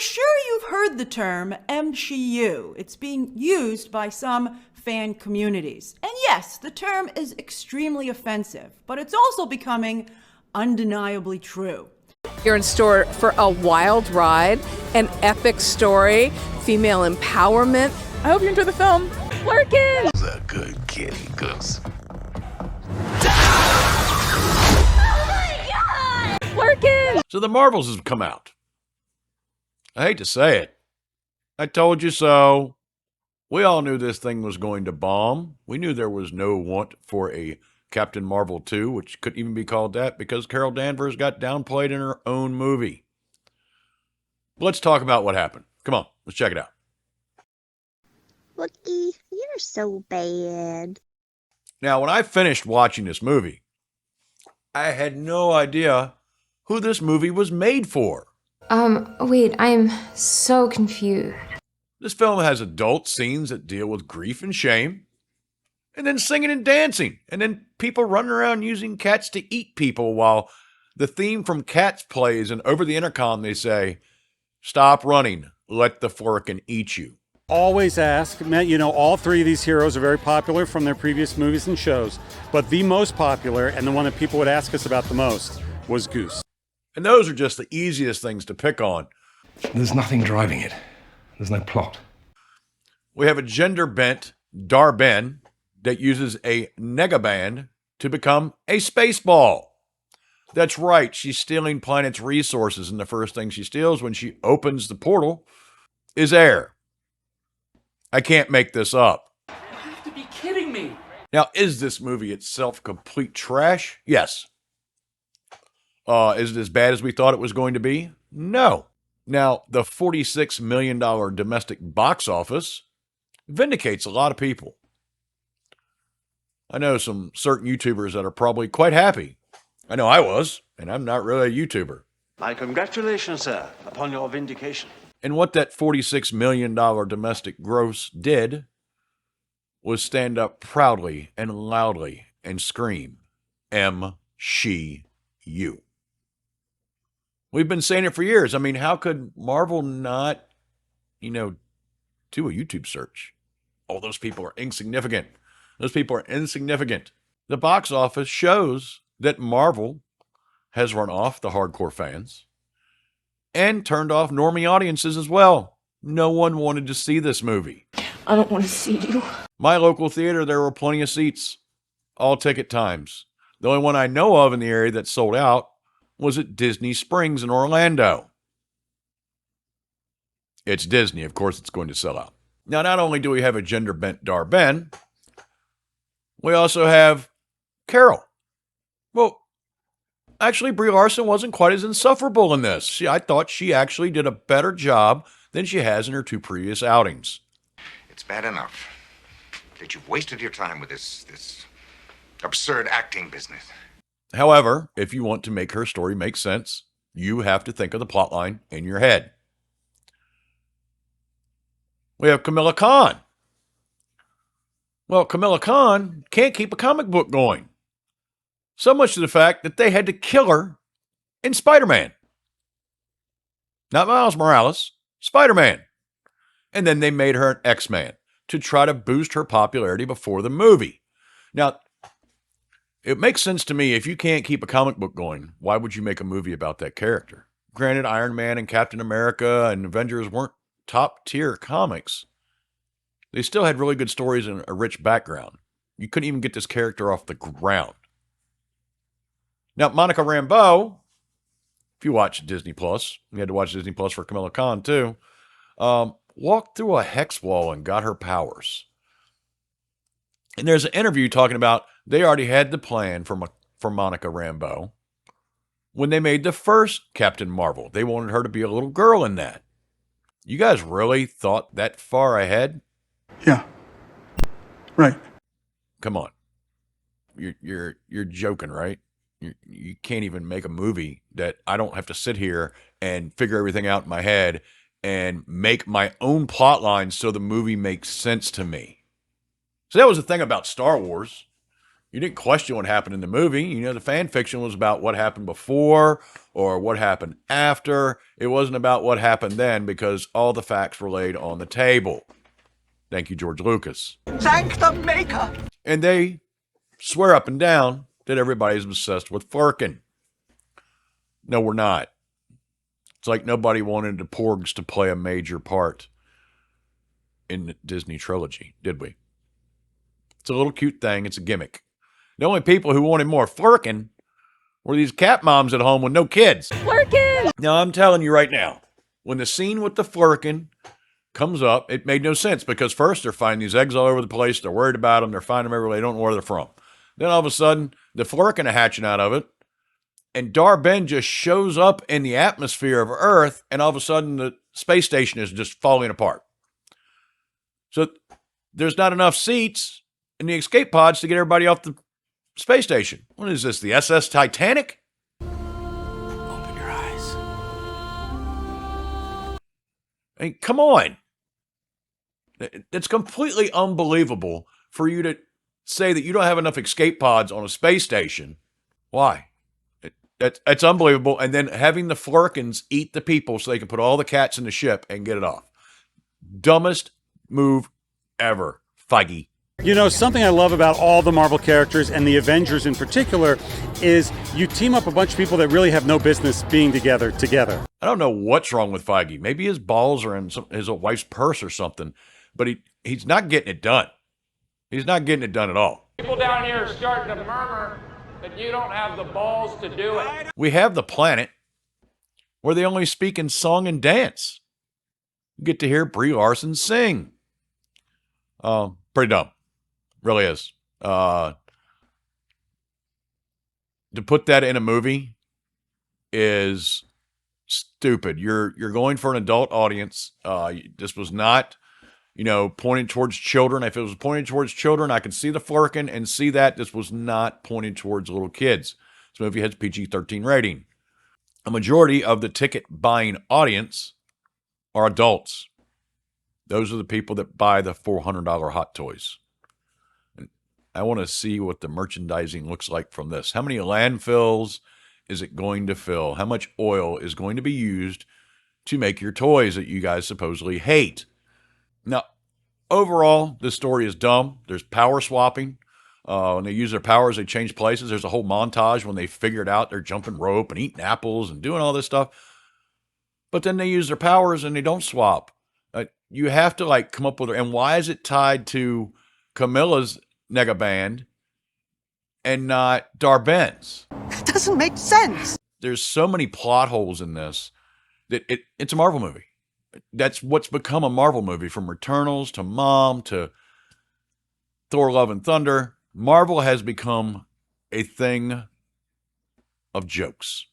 sure you've heard the term MCU. It's being used by some fan communities. And yes, the term is extremely offensive, but it's also becoming undeniably true. You're in store for a wild ride, an epic story, female empowerment. I hope you enjoy the film. Flerken! He's a good kitty goose. Flerken! So the Marvels have come out. I hate to say it. I told you so. We all knew this thing was going to bomb. We knew there was no want for a Captain Marvel 2, which couldn't even be called that because Carol Danvers got downplayed in her own movie. But let's talk about what happened. Come on, let's check it out. Wookie, you're so bad. Now, when I finished watching this movie, I had no idea who this movie was made for. Wait, I'm so confused. This film has adult scenes that deal with grief and shame, and then singing and dancing, and then people running around using cats to eat people while the theme from Cats plays, and over the intercom they say, "Stop running, let the Flerken eat you." Always ask, all three of these heroes are very popular from their previous movies and shows, but the most popular, and the one that people would ask us about the most, was Goose. And those are just the easiest things to pick on. There's nothing driving it. There's no plot. We have a gender-bent Dar-Ben that uses a negaband to become a space ball. That's right, she's stealing planet's resources, and the first thing she steals when she opens the portal is air. I can't make this up. You have to be kidding me. Now, is this movie itself complete trash? Yes. Is it as bad as we thought it was going to be? No. Now, the $46 million domestic box office vindicates a lot of people. I know some certain YouTubers that are probably quite happy. I know I was, and I'm not really a YouTuber. My congratulations, sir, upon your vindication. And what that $46 million domestic gross did was stand up proudly and loudly and scream, M-she-you. We've been saying it for years. I mean, how could Marvel not, do a YouTube search? Oh, those people are insignificant. Those people are insignificant. The box office shows that Marvel has run off the hardcore fans and turned off normie audiences as well. No one wanted to see this movie. I don't want to see you. My local theater, there were plenty of seats. All ticket times. The only one I know of in the area that sold out was at Disney Springs in Orlando. It's Disney, of course it's going to sell out. Now, not only do we have a gender-bent Dar-Ben, we also have Carol. Well, actually, Brie Larson wasn't quite as insufferable in this. I thought she actually did a better job than she has in her two previous outings. It's bad enough that you've wasted your time with this absurd acting business. However, if you want to make her story make sense, you have to think of the plotline in your head. We have Kamala Khan. Well, Kamala Khan can't keep a comic book going. So much to the fact that they had to kill her in Spider-Man. Not Miles Morales, Spider-Man. And then they made her an X-Man to try to boost her popularity before the movie. Now, it makes sense to me, if you can't keep a comic book going, why would you make a movie about that character? Granted, Iron Man and Captain America and Avengers weren't top-tier comics. They still had really good stories and a rich background. You couldn't even get this character off the ground. Now, Monica Rambeau, if you watch Disney Plus, you had to watch Disney Plus for Kamala Khan too, walked through a hex wall and got her powers. And there's an interview talking about they already had the plan for Monica Rambeau when they made the first Captain Marvel. They wanted her to be a little girl in that. You guys really thought that far ahead? Yeah. Right. Come on. You're joking, right? You can't even make a movie that I don't have to sit here and figure everything out in my head and make my own plot line so the movie makes sense to me. So that was the thing about Star Wars. You didn't question what happened in the movie. You know, the fan fiction was about what happened before or what happened after. It wasn't about what happened then because all the facts were laid on the table. Thank you, George Lucas. Thank the maker. And they swear up and down that everybody's obsessed with Flerken. No, we're not. It's like nobody wanted the Porgs to play a major part in the Disney trilogy, did we? It's a little cute thing. It's a gimmick. The only people who wanted more Flerken were these cat moms at home with no kids. Flerken! Now, I'm telling you right now, when the scene with the Flerken comes up, it made no sense because first they're finding these eggs all over the place. They're worried about them. They're finding them everywhere. They don't know where they're from. Then all of a sudden, the Flerken are hatching out of it. And Dar-Benn just shows up in the atmosphere of Earth. And all of a sudden, the space station is just falling apart. So there's not enough seats in the escape pods to get everybody off the space station. What is this, the SS Titanic? Open your eyes. I mean, come on. It's completely unbelievable for you to say that you don't have enough escape pods on a space station. Why? It's unbelievable. And then having the Flerkens eat the people so they can put all the cats in the ship and get it off. Dumbest move ever, Feige. You know, something I love about all the Marvel characters and the Avengers in particular is you team up a bunch of people that really have no business being together. I don't know what's wrong with Feige. Maybe his balls are in his wife's purse or something, but he's not getting it done. He's not getting it done at all. People down here are starting to murmur that you don't have the balls to do it. We have the planet where they only speak in song and dance. You get to hear Brie Larson sing. Pretty dumb. Really is. To put that in a movie is stupid. You're going for an adult audience. This was not, pointed towards children. If it was pointed towards children, I could see the Flerken and see that this was not pointed towards little kids. This movie has PG-13 rating. A majority of the ticket buying audience are adults. Those are the people that buy the $400 Hot Toys. And I want to see what the merchandising looks like from this. How many landfills is it going to fill? How much oil is going to be used to make your toys that you guys supposedly hate? Now, overall, this story is dumb. There's power swapping. When they use their powers, they change places. There's a whole montage when they figure it out. They're jumping rope and eating apples and doing all this stuff. But then they use their powers and they don't swap. You have to come up with, and why is it tied to Camilla's nega band and not Dar-Benn's? That doesn't make sense. There's so many plot holes in this that it's a Marvel movie. That's what's become a Marvel movie, from Returnals to Mom to Thor: Love and Thunder. Marvel has become a thing of jokes.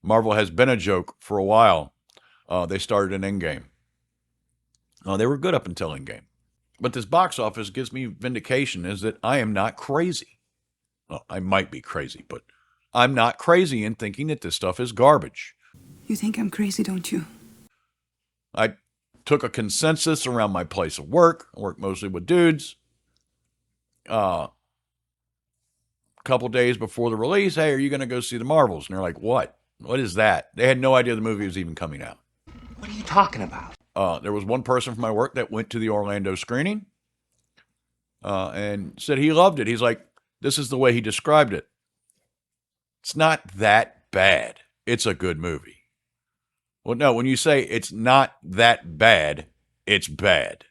Marvel has been a joke for a while. They started in Endgame. They were good up until Endgame. But this box office gives me vindication is that I am not crazy. Well, I might be crazy, but I'm not crazy in thinking that this stuff is garbage. You think I'm crazy, don't you? I took a consensus around my place of work. I work mostly with dudes. A couple days before the release, hey, are you going to go see the Marvels? And they're like, what? What is that? They had no idea the movie was even coming out. What are you talking about? There was one person from my work that went to the Orlando screening and said he loved it. He's like, this is the way he described it. It's not that bad. It's a good movie. Well, no, when you say it's not that bad, it's bad.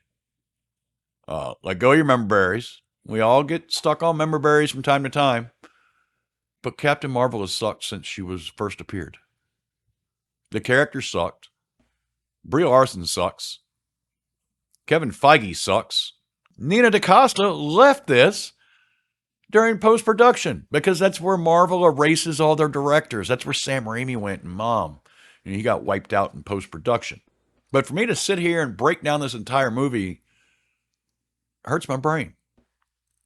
Let go of your member berries. We all get stuck on member berries from time to time. But Captain Marvel has sucked since she was first appeared. The character sucked. Brie Larson sucks. Kevin Feige sucks. Nina DaCosta left this during post-production because that's where Marvel erases all their directors. That's where Sam Raimi went and Mom. And he got wiped out in post-production. But for me to sit here and break down this entire movie hurts my brain.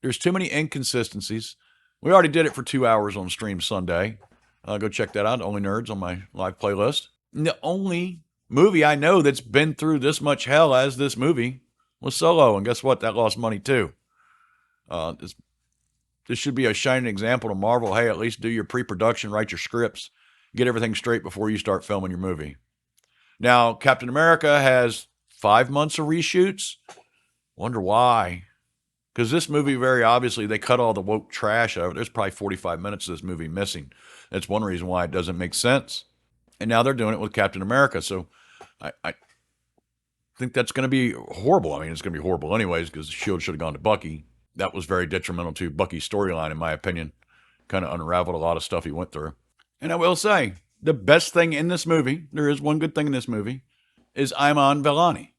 There's too many inconsistencies. We already did it for 2 hours on Stream Sunday. Go check that out. Only Nerds on my live playlist. And the only movie I know that's been through this much hell as this movie was Solo. And guess what? That lost money too. this should be a shining example to Marvel. Hey, at least do your pre-production, write your scripts, get everything straight before you start filming your movie. Now, Captain America has 5 months of reshoots. Wonder why. Because this movie, very obviously, they cut all the woke trash out of it. There's probably 45 minutes of this movie missing. That's one reason why it doesn't make sense. And now they're doing it with Captain America. So I think that's going to be horrible. I mean, it's going to be horrible anyways, because the shield should have gone to Bucky. That was very detrimental to Bucky's storyline, in my opinion. Kind of unraveled a lot of stuff he went through. And I will say, the best thing in this movie, there is one good thing in this movie, is Iman Vellani.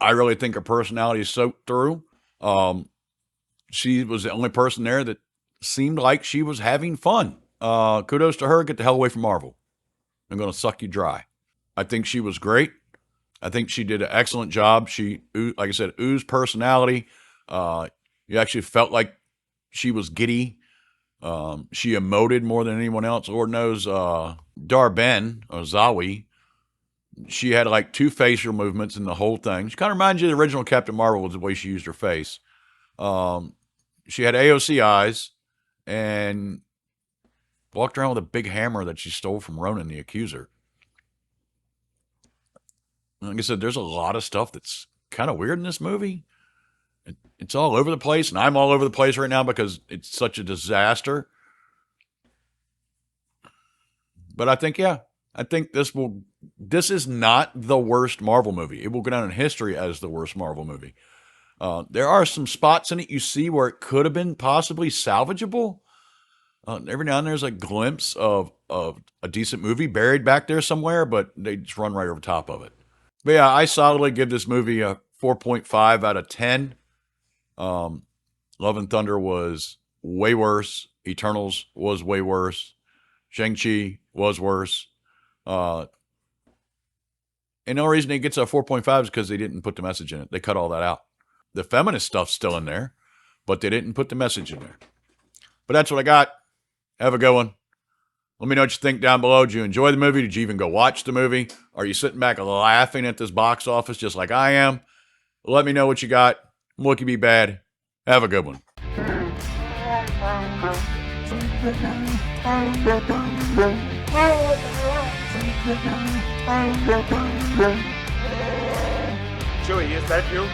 I really think her personality is soaked through. She was the only person there that seemed like she was having fun. Kudos to her. Get the hell away from Marvel. I'm going to suck you dry. I think she was great. I think she did an excellent job. She, like I said, oozed personality. You actually felt like she was giddy. She emoted more than anyone else. Lord knows, Dar-Benn, or Zawi, she had like 2 facial movements in the whole thing. She kind of reminds you of the original Captain Marvel with the way she used her face. She had AOC eyes and walked around with a big hammer that she stole from Ronan the Accuser. Like I said, there's a lot of stuff that's kind of weird in this movie. It's all over the place, and I'm all over the place right now because it's such a disaster. But I think, yeah, I think this is not the worst Marvel movie. It will go down in history as the worst Marvel movie. There are some spots in it you see where it could have been possibly salvageable. Every now and then there's a glimpse of a decent movie buried back there somewhere, but they just run right over top of it. But yeah, I solidly give this movie a 4.5 out of 10. Love and Thunder was way worse. Eternals was way worse. Shang-Chi was worse. And the only reason it gets a 4.5 is because they didn't put the message in it. They cut all that out. The feminist stuff's still in there, but they didn't put the message in there. But that's what I got. Have a good one. Let me know what you think down below. Did you enjoy the movie? Did you even go watch the movie? Are you sitting back laughing at this box office just like I am? Let me know what you got. What could be bad? Have a good one. Chewie, is that you?